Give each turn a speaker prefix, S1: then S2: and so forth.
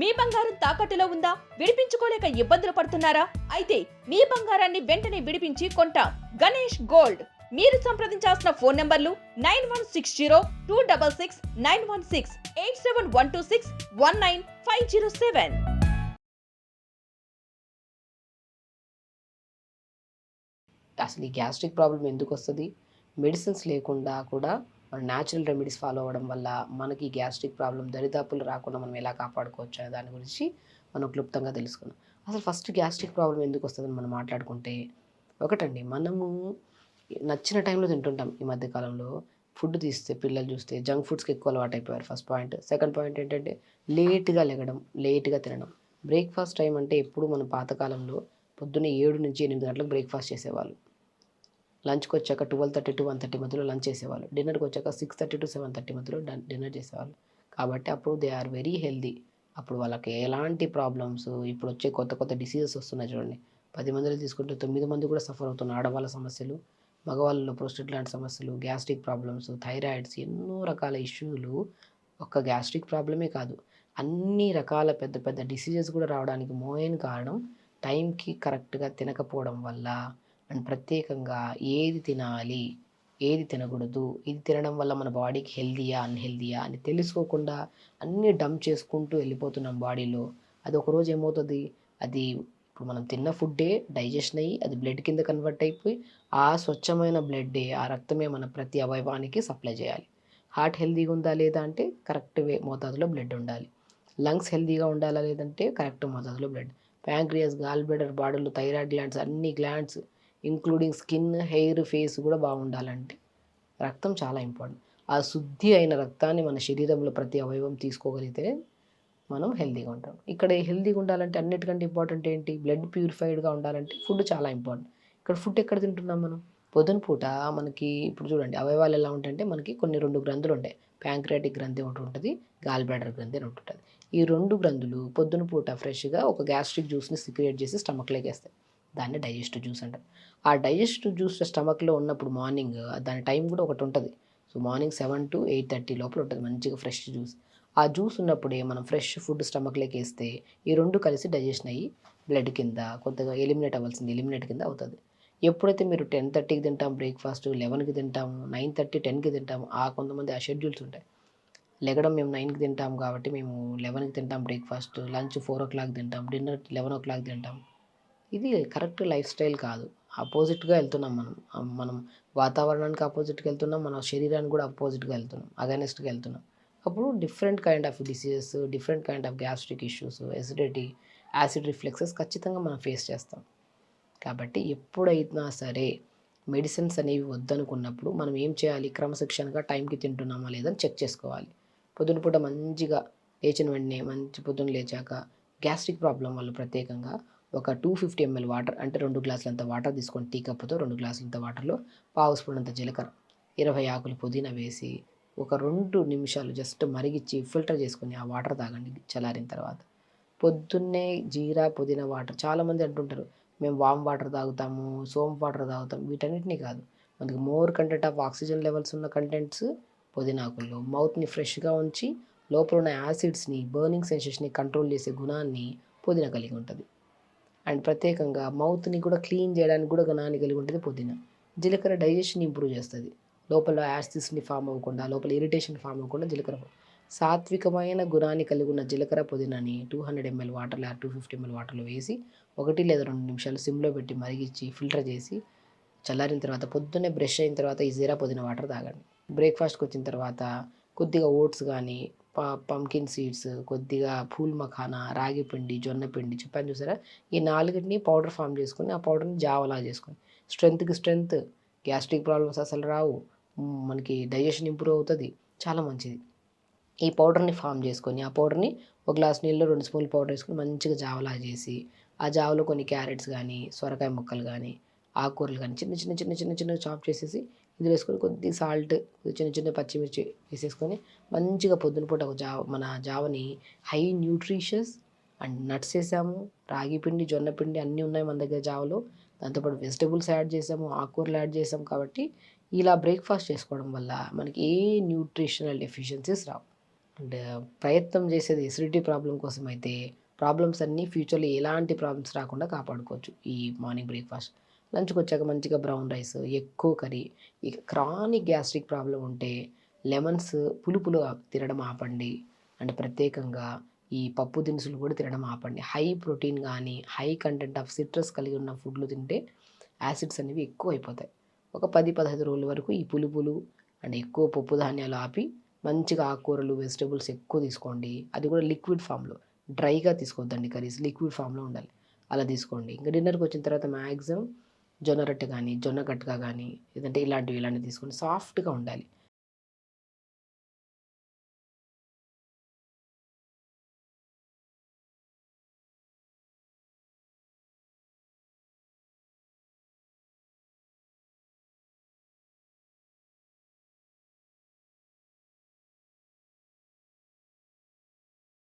S1: మీ బంగారం తాకట్టులో ఉందా? విడిపించుకోలేక ఇబ్బందులు పడుతున్నారా? అయితే మీ బంగారాన్ని వెంటనే విడిపించి కొంటాం. గణేష్ గోల్డ్. మీరు సంప్రదించాల్సిన ఫోన్ నంబర్లు 9160-266-916, 8712619507.
S2: అసలు ఈ గ్యాస్ట్రిక్ ప్రాబ్లం ఎందుకు వస్తుంది? మెడిసిన్స్ లేకుండా కూడా మన న్యాచురల్ రెమెడీస్ ఫాలో అవ్వడం వల్ల మనకి గ్యాస్ట్రిక్ ప్రాబ్లం దరిదాపులు రాకుండా మనం ఎలా కాపాడుకోవచ్చు అనే దాని గురించి మనం క్లుప్తంగా తెలుసుకుందాం. అసలు ఫస్ట్ గ్యాస్ట్రిక్ ప్రాబ్లం ఎందుకు వస్తుందని మనం మాట్లాడుకుంటే, ఒకటండి, మనము నచ్చిన టైంలో తింటుంటాం. ఈ మధ్యకాలంలో ఫుడ్ తీస్తే పిల్లలు చూస్తే జంక్ ఫుడ్స్కి ఎక్కువ అలవాటు అయిపోయారు. First point. సెకండ్ పాయింట్ ఏంటంటే లేట్గా లెగడం, లేట్గా తినడం. బ్రేక్ఫాస్ట్ టైం అంటే ఎప్పుడు మన పాతకాలంలో పొద్దున్నే 7 నుంచి 8 గంటలకు బ్రేక్ఫాస్ట్ చేసేవాళ్ళు. లంచ్కి వచ్చాక 12:30 to 1:30 మధ్యలో లంచ్ చేసేవాళ్ళు. డిన్నర్కి వచ్చాక 6:30 to 7:30 మధ్యలో డిన్నర్ చేసేవాళ్ళు. కాబట్టి అప్పుడు దే ఆర్ వెరీ హెల్దీ. అప్పుడు వాళ్ళకి ఎలాంటి ప్రాబ్లమ్స్, ఇప్పుడు వచ్చే కొత్త కొత్త డిసీజెస్ వస్తున్నాయి చూడండి. 10 మందిలో తీసుకుంటే 9 మంది కూడా సఫర్ అవుతున్నారు. ఆడవాళ్ళ సమస్యలు, మగవాళ్ళలో ప్రోస్టేట్ లాంటి సమస్యలు, గ్యాస్ట్రిక్ ప్రాబ్లమ్స్, థైరాయిడ్స్, ఎన్నో రకాల ఇష్యూలు. ఒక్క గ్యాస్ట్రిక్ ప్రాబ్లమే కాదు, అన్ని రకాల పెద్ద పెద్ద డిసీజెస్ కూడా రావడానికి మెయిన్ కారణం టైంకి కరెక్ట్గా తినకపోవడం వల్ల. అండ్ ప్రత్యేకంగా ఏది తినాలి, ఏది తినకూడదు, ఇది తినడం వల్ల మన బాడీకి హెల్దీయా అన్హెల్దీయా అని తెలుసుకోకుండా అన్నీ డంప్ చేసుకుంటూ వెళ్ళిపోతున్నాం బాడీలో. అది ఒకరోజు ఏమవుతుంది, అది ఇప్పుడు మనం తిన్న ఫుడ్డే డైజెషన్ అయ్యి అది బ్లడ్ కింద కన్వర్ట్ అయిపోయి ఆ స్వచ్ఛమైన బ్లడ్డే, ఆ రక్తమే మన ప్రతి అవయవానికి సప్లై చేయాలి. హార్ట్ హెల్దీగా ఉందా లేదా అంటే కరెక్ట్ మోతాదులో బ్లడ్ ఉండాలి. లంగ్స్ హెల్దీగా ఉండాలా లేదంటే కరెక్ట్ మోతాదులో బ్లడ్. ప్యాంక్రియాస్, గాల్ బ్లాడర్, బాడీలో థైరాయిడ్ గ్లాండ్స్, అన్ని glands including skin, hair, face కూడా బాగుండాలంటే రక్తం చాలా ఇంపార్టెంట్. ఆ శుద్ధి అయిన రక్తాన్ని మన శరీరంలో ప్రతి అవయవం తీసుకోగలిగితే మనం హెల్తీగా ఉంటాం. ఇక్కడ హెల్తీగా ఉండాలంటే అన్నిటికంటే ఇంపార్టెంట్ ఏంటి? బ్లడ్ ప్యూరిఫైడ్గా ఉండాలంటే ఫుడ్ చాలా ఇంపార్టెంట్. ఇక్కడ ఫుడ్ ఎక్కడ తింటున్నాం మనం? పొద్దున పూట మనకి ఇప్పుడు చూడండి అవయవాలు ఎలా ఉంటాయంటే మనకి కొన్ని 2 గ్రంథులు ఉంటాయి. ప్యాంక్రియాటిక్ గ్రంథి ఒకటి ఉంటుంది, గాల్ బ్లాడర్ గ్రంథి అని ఒకటి ఉంటుంది. ఈ 2 గ్రంథులు పొద్దున పూట ఫ్రెష్గా ఒక గ్యాస్ట్రిక్ జ్యూస్ని సిక్రియేట్ చేసి స్టమక్లోకి వేస్తాయి. దాన్ని డైజెస్టివ్ జ్యూస్ అంటారు. ఆ డైజెస్టివ్ జ్యూస్ స్టమక్లో ఉన్నప్పుడు మార్నింగ్ దాని టైం కూడా ఒకటి ఉంటుంది. సో మార్నింగ్ 7 to 8:30 లోపల ఉంటుంది మంచిగా ఫ్రెష్ జ్యూస్. ఆ జ్యూస్ ఉన్నప్పుడే మనం ఫ్రెష్ ఫుడ్ స్టమక్లోకి వేస్తే ఈ 2 కలిసి డైజెషన్ అయ్యి బ్లడ్ కింద కొద్దిగా ఎలిమినేట్ అవ్వాల్సింది ఎలిమినేట్ కింద అవుతుంది. ఎప్పుడైతే మీరు 10:30కి తింటాం బ్రేక్ఫాస్ట్, 11కి తింటాము, 9:30, 10కి తింటాము, కొంతమంది ఆ షెడ్యూల్స్ ఉంటాయి. లెగడం మేము 9కి తింటాం కాబట్టి మేము 11కి తింటాం బ్రేక్ఫాస్ట్, లంచ్ 4 o'clock తింటాం, డిన్నర్ 11 o'clock తింటాం. ఇది కరెక్ట్ లైఫ్ స్టైల్ కాదు. అపోజిట్గా వెళ్తున్నాం మనం. మనం వాతావరణానికి అపోజిట్గా వెళ్తున్నాం, మన శరీరానికి కూడా అపోజిట్గా వెళ్తున్నాం, అగైనెస్ట్గా వెళ్తున్నాం. అప్పుడు different kind of diseases, different kind of gastric issues, acidity, acid reflexes ఖచ్చితంగా మనం ఫేస్ చేస్తాం. కాబట్టి ఎప్పుడైనా సరే మెడిసిన్స్ అనేవి వద్దనుకున్నప్పుడు మనం ఏం చేయాలి? క్రమశిక్షణగా టైంకి తింటున్నామా లేదని చెక్ చేసుకోవాలి. పొద్దున పూట మంచిగా లేచిన వెంటనే మంచి పొద్దున్న లేచాక గ్యాస్ట్రిక్ ప్రాబ్లం వల్ల ప్రత్యేకంగా ఒక 250 ml వాటర్ అంటే 2 గ్లాసులంత వాటర్ తీసుకొని టీ కప్పుతో 2 గ్లాసులంత వాటర్లో పావు స్పూన్ అంత జీలకర్ర, 20 ఆకులు పుదీనా వేసి ఒక 2 నిమిషాలు జస్ట్ మరిగిచ్చి ఫిల్టర్ చేసుకొని ఆ వాటర్ తాగండి చల్లారిన తర్వాత. పొద్దున్నే జీరా పుదీనా వాటర్, చాలామంది అంటుంటారు మేము వామ్ వాటర్ తాగుతాము, సోంపు వాటర్ తాగుతాం. వీటన్నిటినీ కాదు, మనకి more content of oxygen levels ఉన్న కంటెంట్స్ పుదీనాకుల్లో. మౌత్ని ఫ్రెష్గా ఉంచి లోపల ఉన్న యాసిడ్స్ని, బర్నింగ్ సెన్సేషన్ని కంట్రోల్ చేసే గుణాన్ని పుదీనా కలిగి ఉంటుంది. అండ్ ప్రత్యేకంగా మౌత్ని కూడా క్లీన్ చేయడానికి కూడా గుణాన్ని కలిగి ఉంటుంది పుదీనా. జీలకర్ర డైజెషన్ ఇంప్రూవ్ చేస్తుంది. లోపల యాసిడ్స్ని ఫామ్ అవ్వకుండా, లోపల ఇరిటేషన్ ఫామ్ అవ్వకుండా జీలకర్ర సాత్వికమైన గుణాన్ని కలిగి ఉన్న జీలకర్ర పుదీనాని 200 ml వాటర్లో 250 ml వాటర్లో వేసి 1 లేదా 2 నిమిషాలు సిమ్లో పెట్టి మరిగించి ఫిల్టర్ చేసి చల్లారిన తర్వాత పొద్దున్నే బ్రష్ అయిన తర్వాత ఈ జీరా పుదీనా వాటర్ తాగండి. బ్రేక్ఫాస్ట్కి వచ్చిన తర్వాత కొద్దిగా ఓట్స్ కానీ, పంకిన్ సీడ్స్, కొద్దిగా పూల్ మఖానా, రాగి పిండి, జొన్న పిండి చెప్పాను చూసారా, ఈ 4టిని పౌడర్ ఫామ్ చేసుకొని ఆ పౌడర్ని జావలా చేసుకొని స్ట్రెంత్కి స్ట్రెంత్, గ్యాస్ట్రిక్ ప్రాబ్లమ్స్ అసలు రావు, మనకి డైజెషన్ ఇంప్రూవ్ అవుతుంది, చాలా మంచిది. ఈ పౌడర్ని ఫామ్ చేసుకొని ఆ పౌడర్ని ఒక గ్లాస్ నీళ్ళలో 2 స్పూన్లు పౌడర్ వేసుకొని మంచిగా జావలా చేసి ఆ జావలో కొన్ని క్యారెట్స్ కానీ, సొరకాయ ముక్కలు కానీ, ఆకుకూరలు కానీ చిన్న చిన్న చిన్న చిన్న చిన్న చాప్ చేసేసి ఇది వేసుకొని కొద్దిగా సాల్ట్, చిన్న చిన్న పచ్చిమిర్చి వేసేసుకొని మంచిగా పొద్దున పూట మన జావని హై న్యూట్రిషియస్ అండ్ నట్స్ వేసాము, రాగి పిండి, జొన్న పిండి అన్నీ ఉన్నాయి మన దగ్గర జావలో. దాంతోపాటు వెజిటబుల్స్ యాడ్ చేసాము, ఆకుకూరలు యాడ్ చేసాము. కాబట్టి ఇలా బ్రేక్ఫాస్ట్ చేసుకోవడం వల్ల మనకి ఏ న్యూట్రిషనల్ డెఫిషియన్సీస్ రావు. అండ్ ప్రయత్నం చేసేది ఎసిడిటీ ప్రాబ్లమ్ కోసం అయితే ప్రాబ్లమ్స్ అన్నీ ఫ్యూచర్‌లో ఎలాంటి ప్రాబ్లమ్స్ రాకుండా కాపాడుకోవచ్చు. ఈ మార్నింగ్ బ్రేక్‌ఫాస్ట్. లంచ్‌కొచ్చాక మంచిగా బ్రౌన్ రైస్, ఎక్కువ కర్రీ. ఇక క్రానిక్ గ్యాస్ట్రిక్ ప్రాబ్లమ్ ఉంటే లెమన్స్ పులుపులు తినడం ఆపండి. అండ్ ప్రత్యేకంగా ఈ పప్పు దినుసులు కూడా తినడం ఆపండి. హై ప్రోటీన్ గానీ, హై కంటెంట్ ఆఫ్ సిట్రస్ కలిగి ఉన్న ఫుడ్‌లు తింటే యాసిడ్స్ అనేవి ఎక్కువైపోతాయి. ఒక 10, 15 రోజుల వరకు ఈ పులుపులు అండ్ ఎక్కువ పప్పు ధాన్యాలు ఆపి మంచిగా ఆకుకూరలు, వెజిటబుల్స్ ఎక్కువ తీసుకోండి. అది కూడా లిక్విడ్ ఫామ్‌లో. డ్రైగా తీసుకోవద్దండి కర్రీస్. లిక్విడ్ ఫామ్‌లో ఉండాలి. అలా తీసుకోండి. ఇంక డిన్నర్‌కొచ్చిన తర్వాత మాక్సిమం జొన్న రొట్టె గానీ, జొన్న గట్క గానీ, లేదంటే ఇలాంటివి తీసుకోండి. సాఫ్ట్‌గా ఉండాలి.